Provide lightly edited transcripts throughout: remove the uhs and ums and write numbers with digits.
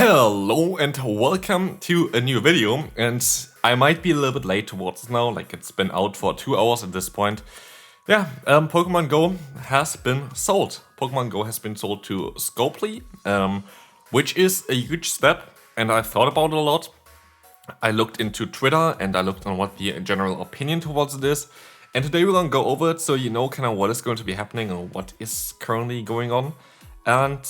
Hello and welcome to a new video, and I might be a little bit late towards this now, like it's been out for 2 hours at this point. Pokemon Go has been sold. Pokemon Go has been sold to Scopely, which is a huge step, and I thought about it a lot. I looked into Twitter and I looked on what the general opinion towards it is, and today we're gonna go over it so you know kind of what is going to be happening and what is currently going on. And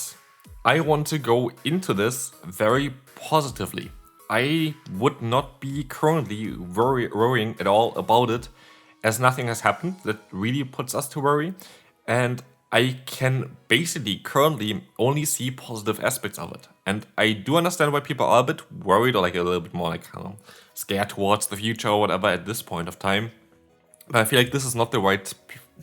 I want to go into this very positively. I would not be currently worrying at all about it, as nothing has happened that really puts us to worry, and I can basically currently only see positive aspects of it. And I do understand why people are a bit worried or like a little bit more like scared towards the future or whatever at this point of time. But I feel like this is not the right,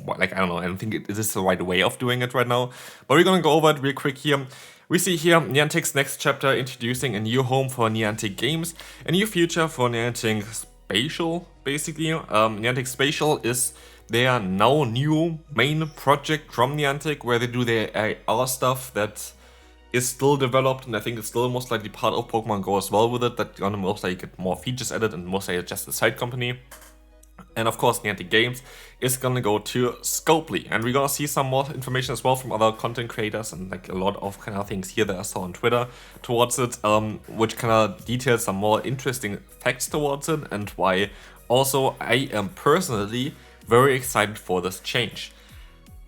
I don't think it is the right way of doing it right now. But we're gonna go over it real quick here. We see here Niantic's next chapter introducing a new home for Niantic games, a new future for Niantic Spatial, basically. Niantic Spatial is their now new main project from Niantic, where they do their AR stuff that is still developed, and I think it's still most likely part of Pokemon Go as well with it, that gonna most likely get more features added and most likely just a side company. And of course, Niantic Games is gonna go to Scopely, and we're gonna see some more information as well from other content creators and like a lot of kind of things here that I saw on Twitter towards it, which kind of details some more interesting facts towards it, and why also I am personally very excited for this change.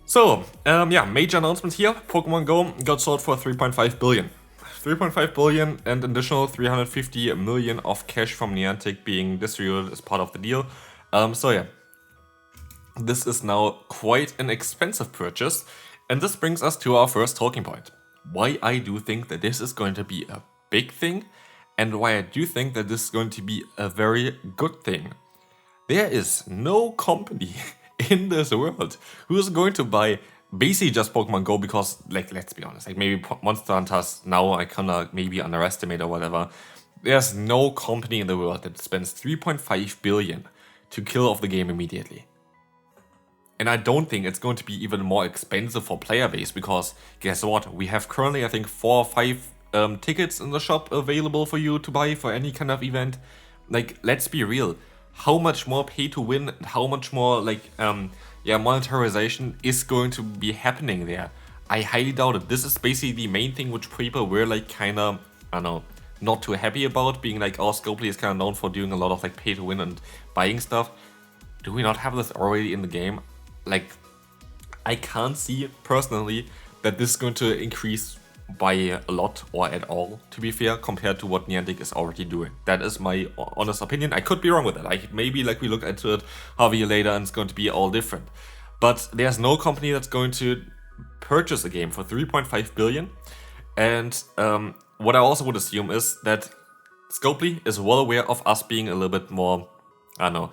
So, major announcement here. Pokemon Go got sold for 3.5 billion. 3.5 billion and additional 350 million of cash from Niantic being distributed as part of the deal. This is now quite an expensive purchase, and this brings us to our first talking point. Why I do think that this is going to be a big thing, and why I do think that this is going to be a very good thing. There is no company in this world who is going to buy basically just Pokemon Go because, like, let's be honest, like maybe Monster Hunters now I kinda maybe underestimate or whatever. There's no company in the world that spends 3.5 billion to kill off the game immediately. And I don't think it's going to be even more expensive for player base, because guess what? We have currently, I think, 4 or 5 tickets in the shop available for you to buy for any kind of event. Like, let's be real. How much more pay to win and how much more monetarization is going to be happening there? I highly doubt it. This is basically the main thing which people were like kinda, I don't know, not too happy about, being like, oh, Scopely is kind of known for doing a lot of like pay to win and buying stuff. Do we not have this already in the game? Like, I can't see personally that this is going to increase by a lot or at all, to be fair, compared to what Niantic is already doing. That is my honest opinion. I could be wrong with that. Like, maybe like we look into it half a year later and it's going to be all different. But there's no company that's going to purchase a game for 3.5 billion. And what I also would assume is that Scopely is well aware of us being a little bit more, I don't know,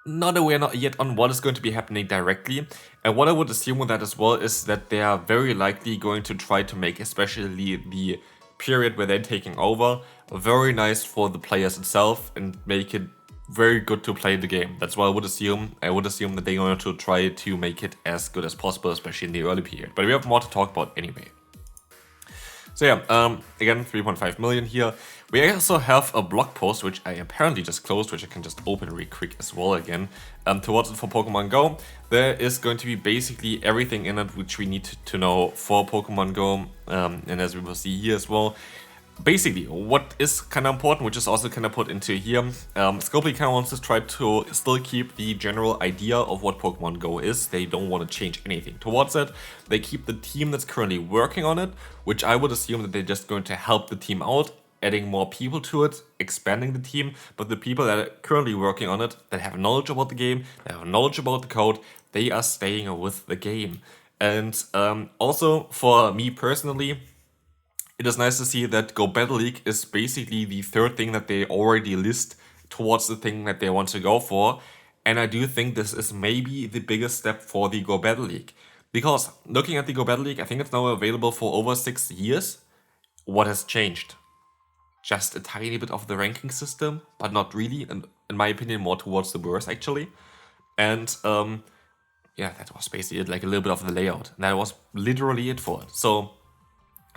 not aware not yet on what is going to be happening directly. And what I would assume with that as well is that they are very likely going to try to make especially the period where they're taking over very nice for the players itself and make it very good to play the game. That's what I would assume. I would assume that they're going to try to make it as good as possible, especially in the early period. But we have more to talk about anyway. So again, 3.5 million here. We also have a blog post, which I apparently just closed, which I can just open really quick as well again, towards it for Pokemon Go. There is going to be basically everything in it which we need to know for Pokemon Go, and as we will see here as well. Basically, what is kind of important, which is also kind of put into here, Scopely kind of wants to try to still keep the general idea of what Pokemon Go is. They don't want to change anything towards it. They keep the team that's currently working on it, which I would assume that they're just going to help the team out, adding more people to it, expanding the team. But the people that are currently working on it, that have knowledge about the game, that have knowledge about the code, they are staying with the game. And also for me personally, it is nice to see that Go Battle League is basically the third thing that they already list towards the thing that they want to go for. And I do think this is maybe the biggest step for the Go Battle League. Because looking at the Go Battle League, I think it's now available for over 6 years. What has changed? Just a tiny bit of the ranking system, but not really. And in my opinion, more towards the worst actually. And that was basically it, like a little bit of the layout. And that was literally it for it. So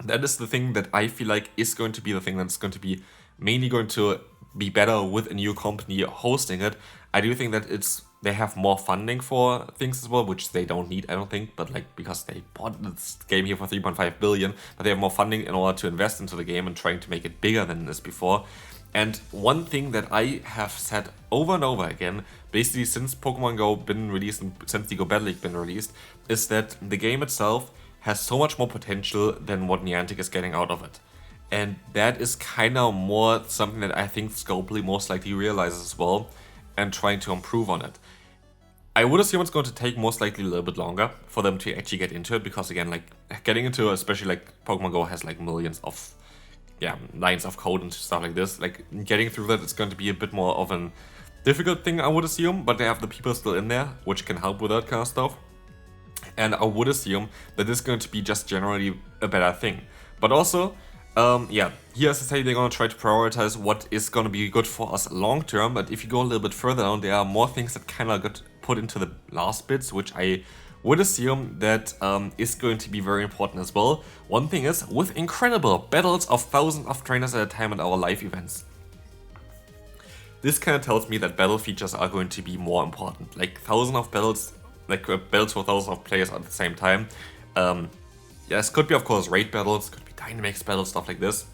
That is the thing that I feel like is going to be the thing that's going to be mainly going to be better with a new company hosting it. I do think that they have more funding for things as well, which they don't need, I don't think, but like because they bought this game here for 3.5 billion, but they have more funding in order to invest into the game and trying to make it bigger than it is before. And one thing that I have said over and over again, basically since Pokemon Go been released and since the Go Battle League been released, is that the game itself has so much more potential than what Niantic is getting out of it. And that is kind of more something that I think Scopely most likely realizes as well and trying to improve on it. I would assume it's going to take most likely a little bit longer for them to actually get into it, because again, like getting into, especially like Pokemon Go has like millions of lines of code and stuff like this. Like getting through that is going to be a bit more of a difficult thing, I would assume, but they have the people still in there, which can help with that kind of stuff. And I would assume that this is going to be just generally a better thing. But also, here as I say, they're going to try to prioritize what is going to be good for us long term. But if you go a little bit further down, there are more things that kind of got put into the last bits, which I would assume that is going to be very important as well. One thing is, with incredible battles of thousands of trainers at a time at our live events. This kind of tells me that battle features are going to be more important. Like thousands of battles, like battles for thousands of players at the same time. Yes, could be of course raid battles, could be Dynamax battles, stuff like this.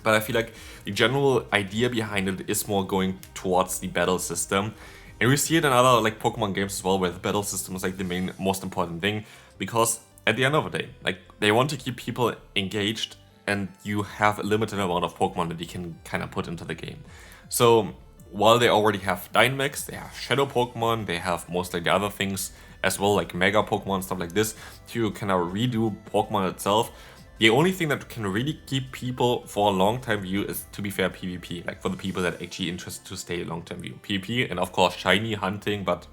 But I feel like the general idea behind it is more going towards the battle system. And we see it in other like Pokemon games as well, where the battle system is like the most important thing. Because at the end of the day, like they want to keep people engaged, and you have a limited amount of Pokemon that you can kind of put into the game. So while they already have Dynamax, they have Shadow Pokemon, they have most like the other things as well, like Mega Pokemon, stuff like this, to kind of redo Pokemon itself. The only thing that can really keep people for a long-time view is, to be fair, PvP. Like for the people that actually interested to stay long-term view. PvP and of course shiny hunting, but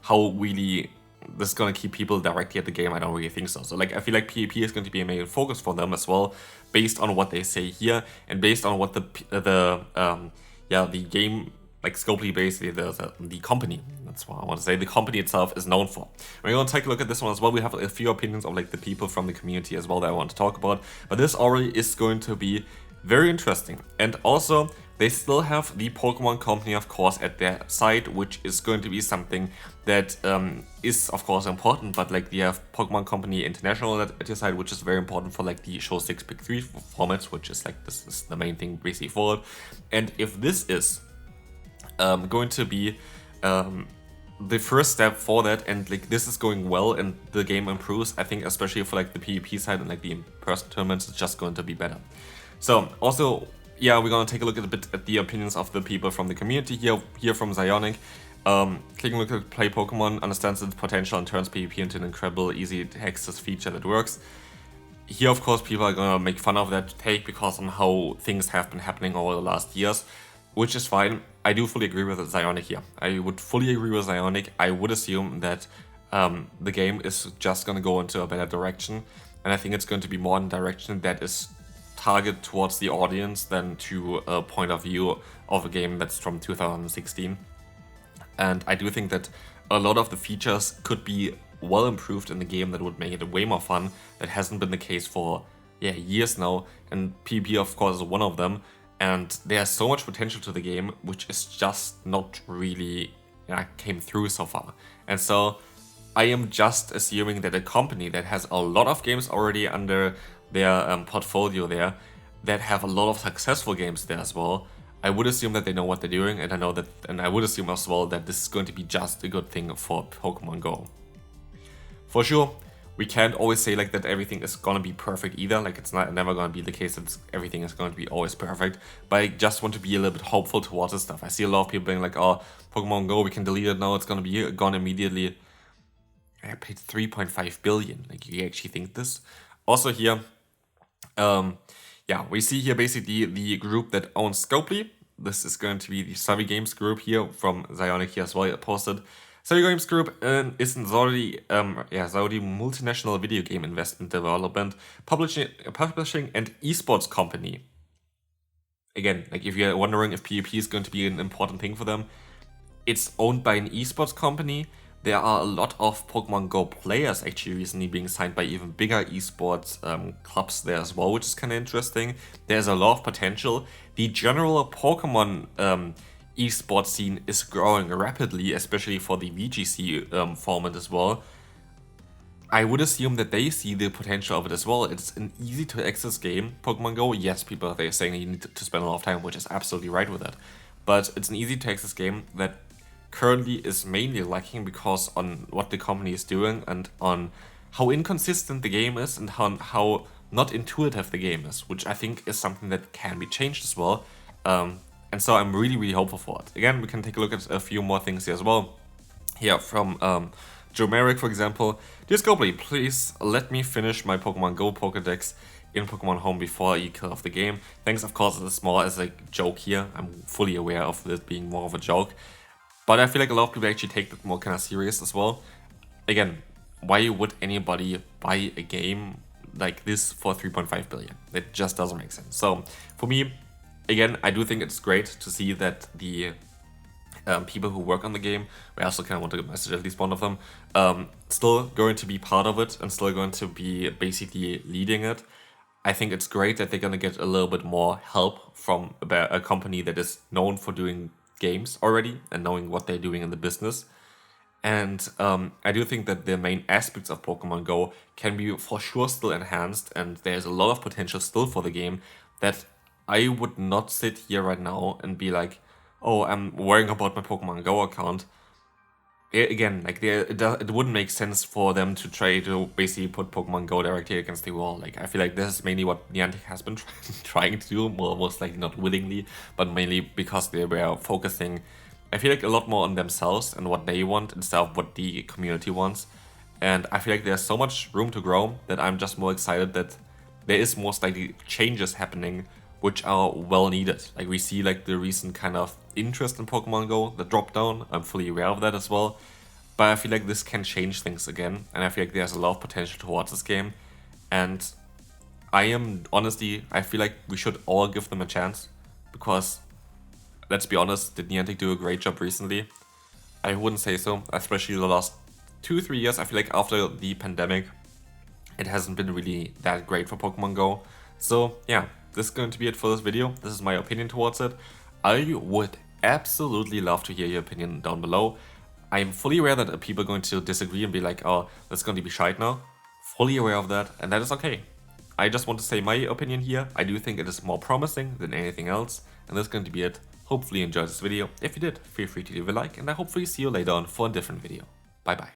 how really this is going to keep people directly at the game, I don't really think so. So like I feel like PvP is going to be a main focus for them as well, based on what they say here and based on what the game, like Scopely, basically the company, that's what I want to say, the company itself is known for. We're going to take a look at this one as well. We have a few opinions of like the people from the community as well that I want to talk about, but this already is going to be very interesting. And also they still have the Pokemon Company, of course, at their side, which is going to be something that is of course important, but like they have Pokemon Company International at your side, which is very important for like the Show 6 Pick 3 formats, which is like, this is the main thing basically for it. And if this is going to be the first step for that, and like this is going well and the game improves, I think especially for like the PvP side and like the in-person tournaments, it's just going to be better. So also, yeah, we're gonna take a look at a bit at the opinions of the people from the community here from Zionic. Clicking a look at Play Pokemon understands its potential and turns PvP into an incredible easy access feature that works. Here, of course, people are gonna make fun of that take because on how things have been happening over the last years, which is fine. I do fully agree with Zionic here. I would fully agree with Zionic. I would assume that the game is just gonna go into a better direction, and I think it's going to be more in a direction that is target towards the audience than to a point of view of a game that's from 2016. And I do think that a lot of the features could be well improved in the game that would make it way more fun. That hasn't been the case for years now, and PvP of course is one of them. And there's so much potential to the game, which is just not really came through so far. And so I am just assuming that a company that has a lot of games already under their portfolio there, that have a lot of successful games there as well, I would assume that they know what they're doing, and I would assume as well that this is going to be just a good thing for Pokemon Go. For sure, we can't always say like that everything is gonna be perfect either. Like it's never gonna be the case that everything is going to be always perfect. But I just want to be a little bit hopeful towards this stuff. I see a lot of people being like, "Oh, Pokemon Go, we can delete it now. It's gonna be gone immediately." I paid 3.5 billion. Like, you actually think this? Also here, we see here basically the group that owns Scopely. This is going to be the Savvy Games group here from Zionic here as well. I posted. Savvy Games Group is a Saudi multinational video game investment development, publishing and esports company. Again, like if you're wondering if PvP is going to be an important thing for them, it's owned by an esports company, there are a lot of Pokemon Go players actually recently being signed by even bigger esports clubs there as well, which is kind of interesting. There's a lot of potential. The general Pokemon esports scene is growing rapidly, especially for the VGC format as well. I would assume that they see the potential of it as well. It's an easy to access game, Pokemon Go. Yes, people are saying you need to spend a lot of time, which is absolutely right with it. But it's an easy to access game that currently is mainly lacking because on what the company is doing and on how inconsistent the game is and how not intuitive the game is, which I think is something that can be changed as well. And so I'm really hopeful for it. Again, we can take a look at a few more things here as well. Here from Joe Merrick, for example. Dear Scopely, please let me finish my Pokemon Go Pokedex in Pokemon Home before you kill off the game. Thanks, of course, it's more as a joke here. I'm fully aware of this being more of a joke. But I feel like a lot of people actually take it more kind of serious as well. Again, why would anybody buy a game like this for 3.5 billion? It just doesn't make sense. So for me, again, I do think it's great to see that the people who work on the game, I also kind of want to message at least one of them, still going to be part of it and still going to be basically leading it. I think it's great that they're going to get a little bit more help from a company that is known for doing games already and knowing what they're doing in the business. And I do think that the main aspects of Pokemon Go can be for sure still enhanced, and there's a lot of potential still for the game that I would not sit here right now and be like, oh, I'm worrying about my Pokemon Go account. Again, like it wouldn't make sense for them to try to basically put Pokemon Go directly against the wall. Like, I feel like this is mainly what Niantic has been trying to do, most likely not willingly, but mainly because they were focusing, I feel like, a lot more on themselves and what they want instead of what the community wants. And I feel like there's so much room to grow that I'm just more excited that there is most likely changes happening which are well needed. Like, we see like the recent kind of interest in Pokemon Go, the drop down. I'm fully aware of that as well. But I feel like this can change things again, and I feel like there's a lot of potential towards this game. And I feel like we should all give them a chance, because let's be honest, did Niantic do a great job recently? I wouldn't say so, especially the last 2-3 years. I feel like after the pandemic, it hasn't been really that great for Pokemon Go. So yeah, this is going to be it for this video. This is my opinion towards it. I would absolutely love to hear your opinion down below. I'm fully aware that people are going to disagree and be like, oh, that's going to be shite now. Fully aware of that, and that is okay. I just want to say my opinion here. I do think it is more promising than anything else, and that's going to be it. Hopefully you enjoyed this video. If you did, feel free to leave a like, and I hopefully see you later on for a different video. Bye bye.